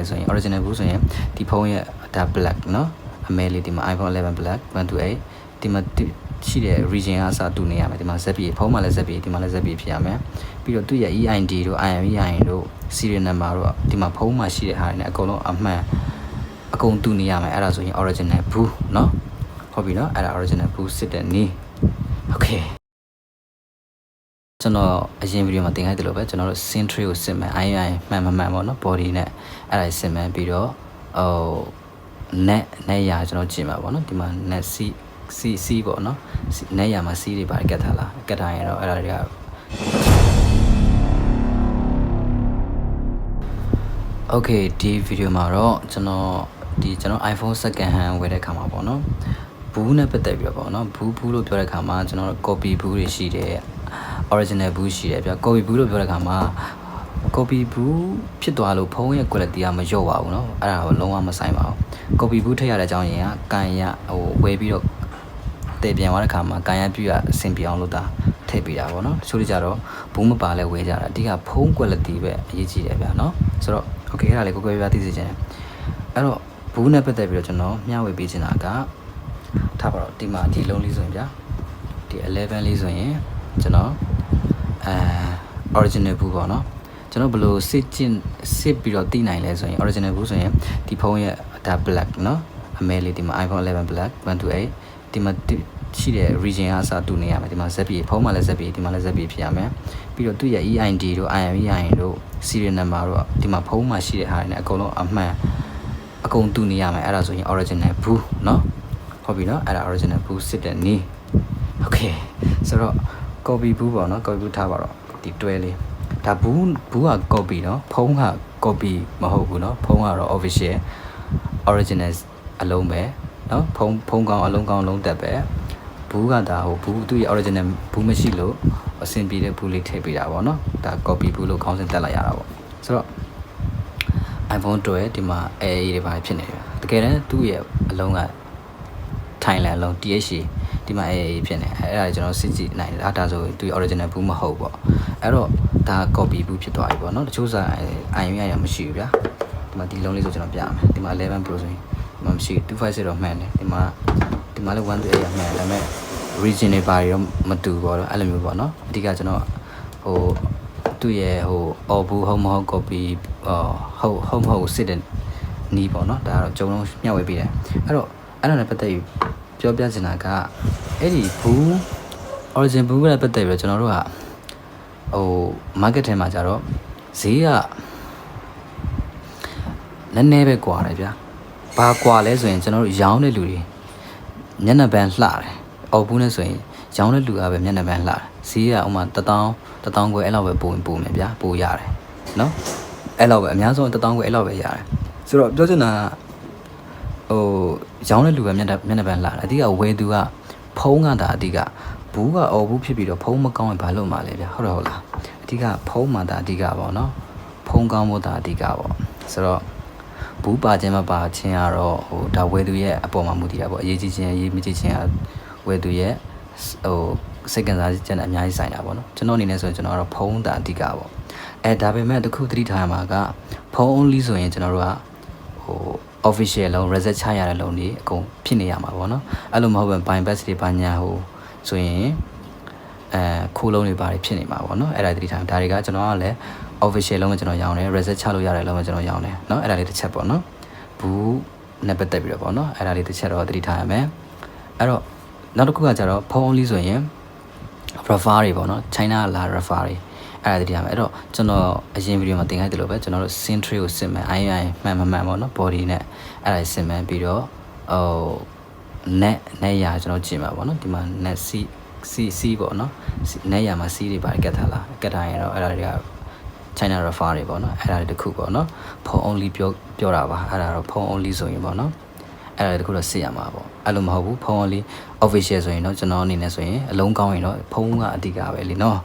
ဆိုရင် original ဘူးဆိုရင်ဒီဖုန်းရဲ့ဒါ black เนาะအမဲလေးဒီမှာ iPhone 11 black 128ဒီမှာရှိတဲ့ region အစားတူနေရမယ်ဒီမှာ ZP ဖုန်းမှာလည်း ZP ဒီမှာလည်း ZP ဖြစ်ရမယ်ပြီးတော့သူ့ရဲ့ EID တို့ IMEI တို့ serial number တို့ဒီမှာဖုန်းမှာရှိတဲ့ဟာတွေနဲ့အကုန်လုံးအမှန်အကုန်တူနေရမယ်အဲ့ဒါဆိုရင် original ဘူးเนาะဟုတ်ပြီเนาะအဲ့ဒါ original ဘူးစစ်တဲ့နည်း okay ကျွန်တော်အရင်ဗီဒီယိုမှာသင်ခိုင်းတယ်လို့ပဲကျွန်တော်တို့ century ကိုစစ်မယ် IMEI မှန်ပေါ့เนาะ body နဲ့အဲ့ဒါစစ်မယ်ပြီးတော့net ရကျွန်တော်ကြည့်မှာပေါ့เนาะဒီမှာ net C ပေါ့เนาะnet ရမှာ C တွေပါကတ်ထားလားကတ်ထားရင်တော့အဲ့ဒါတွေက okay ဒီဗီဒီယိုမှာတော့ကျွန်တော် iPhone second hand ဝယ်တဲ့ခါမှာပေါ့เนาะဘူးနဲ့ပတ်သက်ပြီးတော့ပေါ့เนาะဘူးလို့ပြောတဲ့ခါမှာကျွန်တော်တို့ copy ဘူးတွေရှိတယ် original ဘူးရှိတယ်ဗျ copy ဘူးလို့ပြောတဲ့ခါမှာ copy ဘူးဖြစ်သွားလို့ဖုန်းရဲ့ quality ကမလျော့ပါဘူးเนาะအဲ့ဒါကိုလုံးဝမဆိုင်ပါဘူး copy ဘူးထည့်ရတဲ့အကြောင်းရင်းကကန်ရဝယ်ပြီးတော့တည်ပြန်သွားတဲ့ခါမှာကန်ရပြည့်အဆင်ပြေအောင်လုပ်တာထည့်ပေးတာပေါ့เนาะတချို့ကြတော့ဘူးမပါလဲဝယ်ကြတာအဓိကဖုန်း quality ပဲအရေးကြီးတယ်ဗျเนาะဆိုတော့ okay အဲ့ဒါလေးကိုပြသိစေချင်တယ်အဲ့တော့ဘူးနဲ့ပတ်သက်ပြီးတော့ကျွန်တော်မျှဝေပေးချင်တာကထားပါတော့ဒီမှာဒီလုံးလေးဆိုရင်ဗျာဒီ11လေးဆိုရင်ကျွန်တော်original ဘူးပေါ့เนาะကျွန်တော်ဘယ်လိုစစ်ပြီးတော့သိနိုင်လဲဆိုရင် original ဘူးဆိုရင်ဒီဖုန်းရဲ့ဒါ black เนาะအမဲလေးဒီမှာ iPhone 11 black 128ဒီမှာရှိတဲ့ region အစားတူနေရမယ်ဒီမှာ ZP ဖုန်းမှာလည်း ZP ဒီမှာလည်း ZP ဖြစ်ရမယ်ပြီးတော့သူ့ရဲ့ EID တို့ IMEI တို့ serial number တို့ဒီမှာဖုန်းမှာရှိတဲ့ဟာတွေနဲ့အကုန်လုံးအမှန်အကုန်တူနေရမယ်အဲ့ဒါဆိုရင် original ဘူးเนาะဟုတ်ပြီเนาะအဲ့ဒါ original ဘူးစစ်တဲ့နည်း okay ဆိုတော့ copy ဘူးပေါ့เนาะ copy ဘူးထားပါတော့ဒီတွဲလေးဒါဘူးက copy เนาะဖုန်းက copy မဟုတ်ဘူးเนาะဖုန်းကတော့ official original အလုံးပဲเนาะဖုန်းကောင်းအလုံးကောင်းလုံးတက်ပဲဘူးကဒါဟိုဘူးသူ့ရဲ့ original ဘူးမရှိလို့အဆင်ပြေတဲ့ဘူးလေးထည့်ပေးတာပေါ့เนาะဒါ copy ဘူးလို့ခေါင်းစဉ်တက်လိုက်ရတာပေါ့ဆိုတော့ iPhone 12ဒီမှာ AA တွေပါဖြစ်နေတယ်တကယ်တမ်းသူ့ရဲ့အလုံးက Thailand အလုံး THC ဒီမှာ AA ဖြစ်နေအဲ့ဒါကျွန်တော်စစ်ကြည့်နိုင်တယ်ဒါဆိုသူ့ original ဘူးမဟုတ်ပေါ့အဲ့တော့ဒါ copy ဘူးဖြစ်သွားပြီပေါ့เนาะတချို့စာ IMEI ရမရှိဘူးဗျာဒီမှာဒီလုံးလေးဆိုကျွန်တော်ပြရမယ်ဒီမှာ11 Pro ဆိုရင်ဒီမှာမရှိ256တော့မှန်တယ်ဒီမှာလည်း128ရမှန်တယ်ဒါပေမဲ့ region တွေပါတော့မတူပေါ့တော့အဲ့လိုမျိုးပေါ့เนาะအဓိကကျွန်တော်ဟိုသူ့ရဲ့ဟို all ဘူးဟုတ်မဟုတ် copy ဟုတ်မဟုတ်စစ်တဲ့နီးပေါ့เนาะဒါကတော့ကျုံလုံးမျှဝေပေးတယ်အဲ့တော့အဲ့ဒါနဲ့ပတ်သက်ပြီးပြောပြချင်တာကအဲ့ဒီဘူး origin ဘူးနဲ့ပတ်သက်ပြီးတော့ကျွန်တော်တို့ကဟို market ထဲမှာကြတော့ဈေးကနည်းနည်းပဲကွာတယ်ဗျာဘာကွာလဲဆိုရင်ကျွန်တော်တို့ရောင်းတဲ့လူတွေမျက်နှာပန်းလှတယ်အော်ဘူးနဲ့ဆိုရင်ရောင်းတဲ့လူကပဲမျက်နှာပန်းလှတယ်ဈေးကဥမာ1000ခွဲအဲ့လောက်ပဲပိုမယ်ဗျာပိုရတယ်နော်အဲ့လောက်ပဲအများဆုံး1000ခွဲအဲ့လောက်ပဲရတယ်ဆိုတော့ပြောချင်တာဟိုရောင်းတဲ့လူကမျက်နှာပန်းလှတယ်အဓိကဝယ်သူကဖုံးကတာအဓိကဘူးကအော်ဘူးဖြစ်ပြီးတော့ဖုံးမကောင်းရင်ဘာလုပ်မှာလဲဗျာဟုတ်လားအဓိကဖုံးမှာတာအဓိကပေါ့နော်ဖုံးကောင်းဖို့တာအဓိကပေါ့ဆိုတော့ဘူးပါခြင်းမပါခြင်းကတော့ဟိုဒါဝယ်သူရဲ့အပေါ်မှာမူတည်တာပေါ့အရေးကြီးခြင်းအရေးမကြီးခြင်းကဝယ်သူရဲ့ဟိုစိတ်ကစားခြင်းအများကြီးဆိုင်တာပေါ့နော်ကျွန်တော်အနေနဲ့ဆိုရင်ကျွန်တော်ကတော့ဖုံးတာအဓိကပေါ့ဒါပေမဲ့တခုသတိထားရမှာကဖုံး only ဆိုရင်ကျွန်တော်တို့ကဟို official လုံး reset ချရတဲ့လုံးတွေအကုန်ဖြစ်နေရမှာပေါ့နော်အဲ့လိုမဟုတ်ဘဲ buy best တွေပါညာဟိုဆိုရင်ခိုးလုံးတွေပါတယ်ဖြစ်နေမှာပေါ့နော်အဲ့ဒါသတိထားဒါတွေကကျွန်တော်ကလည်း official လုံးကကျွန်တော်ရောင်းတယ် reset ချလို့ရတယ်လုံးကကျွန်တော်ရောင်းတယ်เนาะအဲ့ဒါလေးတစ်ချက်ပေါ့နော်ဘူးနဲ့ပတ်သက်ပြီးတော့ပေါ့နော်အဲ့ဒါလေးတစ်ချက်တော့သတိထားရမယ်အဲ့တော့နောက်တစ်ခုကကျတော့ဖုန်း only ဆိုရင် refer တွေပေါ့နော် China လာ refer တွေအဲ့ဒါသတိထားမယ်အဲ့တော့ကျွန်တော်အရင်ဗီဒီယိုမှာသင်ခိုင်းတယ်လို့ပဲကျွန်တော်တို့ century ကိုစစ်မယ် IMEI မှန်ပေါ့နော် body နဲ့အဲ့ဒါစစ်မယ်ပြီးတော့ဟို net ရကျွန်တော်ကြည့်မှာပေါ့နော်ဒီမှာ net C ပေါ့နော် net ရမှာ C တွေပါကတ်ထားလားကတ်ထားရင်တော့အဲ့ဒါတွေက China refer တွေပေါ့နော်အဲ့ဒါတွေတခုပေါ့နော်ဖုန်း only ပြောတာပါအဲ့ဒါတော့ဖုန်း only ဆိုရင်ပေါ့နော်အဲ့ဒါတခုတော့စစ်ရမှာပေါ့အဲ့လိုမဟုတ်ဘူးဖုန်း only official ဆိုရင်တော့ကျွန်တော်အနေနဲ့ဆိုရင်အလုံးကောင်းရင်တော့ဖုန်းကအဓိကပဲလीနော်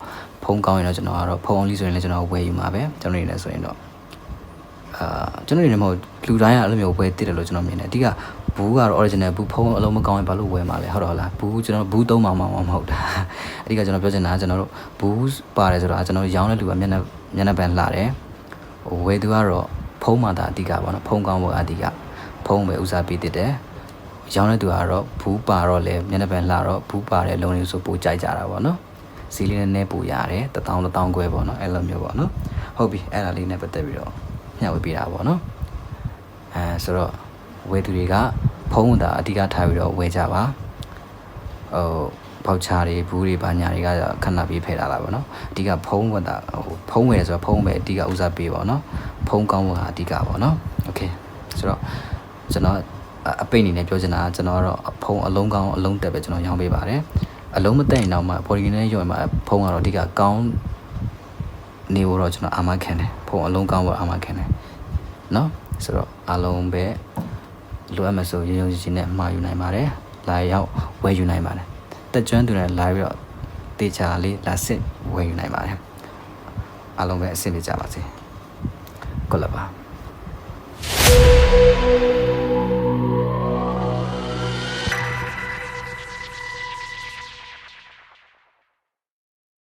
ဖုန်းကောင်းရင်တော့ကျွန်တော်ကတော့ဖုန်း only ဆိုရင်လည်းကျွန်တော်ဝယ်ယူမှာပဲကျွန်တော်အနေနဲ့ဆိုရင်တော့ကျွန်တော်အနေနဲ့မဟုတ်လူတိုင်းကအဲ့လိုမျိုးဝယ်တည်တယ်လို့ကျွန်တော်မြင်တယ်အဓိကဘူးကတော့ original ဘူးဖုန်းအလုံးမကောင်းရင်ဘာလို့ဝယ်မှာလဲဟုတ်တော့လားဘူးကျွန်တော်ဘူးသုံးမှာမဟုတ်တာအဓိကကျွန်တော်ပြောချင်တာကကျွန်တော်တို့ဘူးပါတယ်ဆိုတာကျွန်တော်ရောင်းတဲ့လူကမျက်နှာပန်းလှတယ်ဝယ်သူကတော့ ဖုံးမှသာအဓိကပေါ့နော်ဖုံးကောင်းဖို့အဓိကဖုံးပဲဥစားပေးတဲ့ရောင်းတဲ့သူကတော့ဘူးပါတော့လေမျက်နှာပန်လှတော့ဘူးပါတဲ့လုံးလေးဆိုပိုကြိုက်ကြတာပေါ့နော်စီလေးနဲ့ပိုရတယ်1000ခွဲပေါ့နော်အဲ့လိုမျိုးပေါ့နော်ဟုတ်ပြီအဲ့ဒါလေးနဲ့ပတ်သက်ပြီးတော့ညှဝေပေးတာပေါ့နော်ဆိုတော့ဝယ်သူတွေကဖုံးတာအဓိကထားပြီးတော့ဝယ်ကြပါပေါချာတွေဘူးတွေဘာညာတွေကခဏပေးဖယ်လာတာပေါ့နော်အဓိကဖုံးဝတ်တာဖုံးဝယ်ဆိုတော့ဖုံးပဲအဓိကဥစားပေးပေါ့နော်ဖုံးကောင်းဖို့ဟာအဓိကပေါ့နော်โอเคဆိုတော့ကျွန်တော်အပိတ်အနေနဲ့ပြောချင်တာကျွန်တော်ကတော့ဖုံးအလုံးကောင်းအလုံးတက်ပဲကျွန်တော်ရောင်းပေးပါတယ်အလုံးမတက်ရင်တော့မှ body နဲ့ရောမှဖုံးကတော့အဓိကကောင်းနေဖို့တော့ကျွန်တော်အာမခံတယ်ဖုံးအလုံးကောင်းဖို့အာမခံတယ်နော်ဆိုတော့အလုံးပဲလိုအပ်မှဆိုရုံကြည်နဲ့မှာယူနိုင်ပါတယ်လာရောက်ဝယ်ယူနိုင်ပါတယ်တက်ကျွမ်းသူနဲ့လာပြီးတော့တေချာလေးလာစစ်ဝယ်ယူနိုင်ပါတယ်အားလုံးပဲအဆင်ပြေကြပါစေကိုလပါ